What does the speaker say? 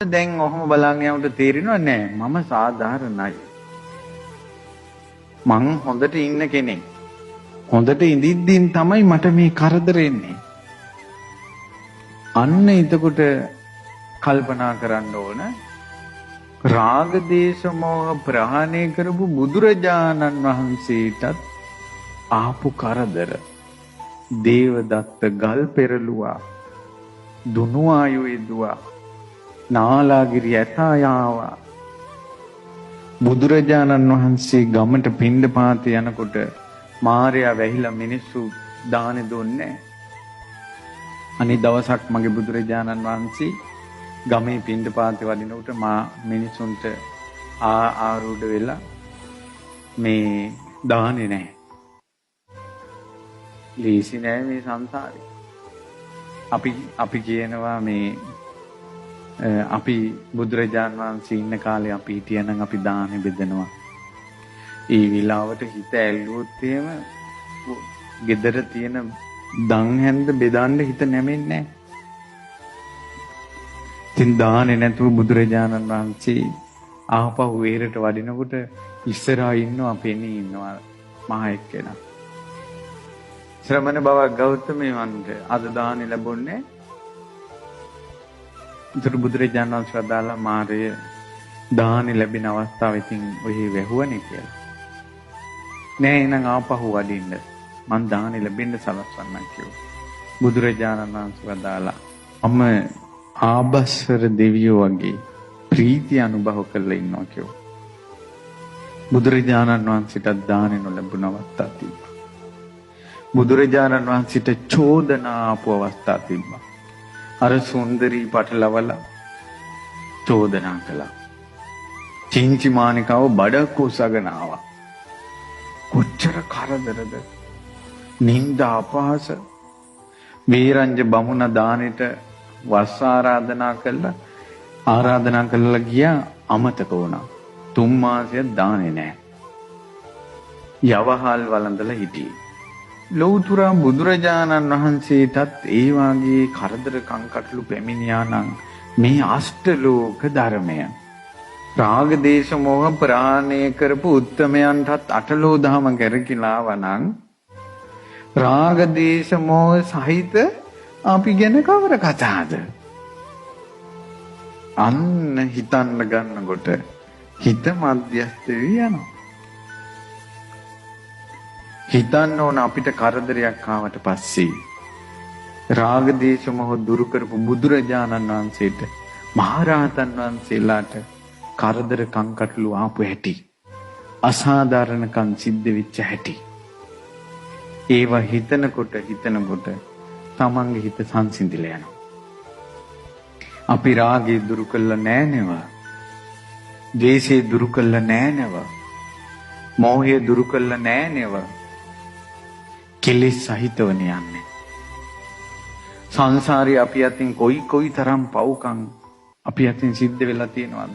දැන් ඔහොම බලන් යනකොට තේරෙනව නෑ මම සාධාරණයි. මං හොඳට ඉන්න කෙනෙක්. හොඳට ඉඳිද්දීන් තමයි මට මේ කරදර එන්නේ. අන්න එතකොට කල්පනා කරන්න ඕන රාග දේශ මොහ ප්‍රහාණය කරපු බුදුරජාණන් වහන්සේටත් ආපු කරදර දේවදත්ත ගල් පෙරළුවා දුනුආයු එදුවා නාලාගිරි ඇතායාවා බුදුරජාණන් වහන්සේ ගමට පිණ්ඩපාත යනකොට මාරයා වැහිලා මිනිස්සු දානෙ දුන්නේ. අනිත් දවසක් මගේ බුදුරජාණන් වහන්සේ ගමේ පිණ්ඩපාතේ වඩිනකොට මා මිනිසුන්ට ආරූඪ වෙලා මේ දානේ නැහැ. ලීසි නැහැ මේ සංසාරේ. අපි කියනවා මේ අපි බුදුරජාන් වහන්සේ ඉන්න කාලේ අපි හිටියනම් අපි දානෙ බෙදනවා. ඒ විලාවට හිත ඇල්ලුවොත් එහෙම gedara තියෙන දන් හැන්ද බෙදන්න හිත නැමෙන්නේ නැහැ. තින් දානෙ නැතුව බුදුරජාණන් වහන්සේ ආපහු වේරට වඩිනකොට ඉස්සරහා ඉන්නවා පෙනී ඉන්නවා මහ එක්කෙනා. ශ්‍රමණ බවක් ගෞතමයන් වහන්සේ අද දානෙ ලැබුණේ ඉතින් බුදුරජාණන් වහන්සේ වදාලා මාරය දානි ලැබෙන අවස්ථාව ඉතින් ඔහි වැහුවනේ කියලා. නෑ එහෙනම් ආපහු වඩින්න මං දානි ලැබෙන්න සලස්වන්නම් කිව්වා. බුදුරජාණන් වහන්සේ වදාලා අම ආබස්සර දෙවියෝ වගේ ප්‍රීතිය අනුභව කරලා ඉන්නවා කිව්වා. බුදුරජාණන් වහන්සේට දානි නොලැබුණ අවස්ථා තිබ්බා. බුදුරජාණන් වහන්සේට චෝදනා ආපු අවස්ථා තිබ්බා. අර සුන්දරී පටලවල චෝදනා කළා. චින්චි මානිකාව බඩක් උසගෙන ආවා. කොච්චර කරදරද? නින්ද අපහාස. වීරංජ බමුණ දානෙට වස් ආරාධනා කළා ගියා අමතක වුණා. 3 මාසයක් දානේ නැහැ. යවහල් වළඳලා හිටියේ. ලෞතර බුදුරජාණන් වහන්සේටත් ඒ වාගේ කරදර කංකටළු පැමිණියා නම් මේ අෂ්ටලෝක ධර්මය රාග දේශ මොහ ප්‍රහාණය කරපු උත්තමයන්ටත් අටලෝ දහම කරකිලා වනං රාග දේශ මොහ සහිත අපි ගැන කවර කතාවද? අන්න හිතන්න ගන්නකොට හිත මධ්‍යස්ථ වී යනවා. හිතන්න ඕන අපිට කරදරයක් ආවට පස්සේ රාග දේශ මොහ දුරු කරපු බුදුරජාණන් වහන්සේට මහරහතන් වහන්සේලාට කරදර කංකටළු ආපු හැටි අසාධාරණකම් සිද්ධ වෙච්ච හැටි ඒවා හිතනකොට තමන්ගේ හිත සංසිඳිලා යනවා. අපි රාගය දුරු කළා නෑ නේව. ද්වේෂය දුරු කළා නෑ නේව. මෝහය දුරු කළා නෑ නේව. කෙලෙස් සහිතවනේ යන්නේ. සංසාරේ අපි අතින් කොයි තරම් පව්කම් අපි අතින් සිද්ධ වෙලා තියෙනවද?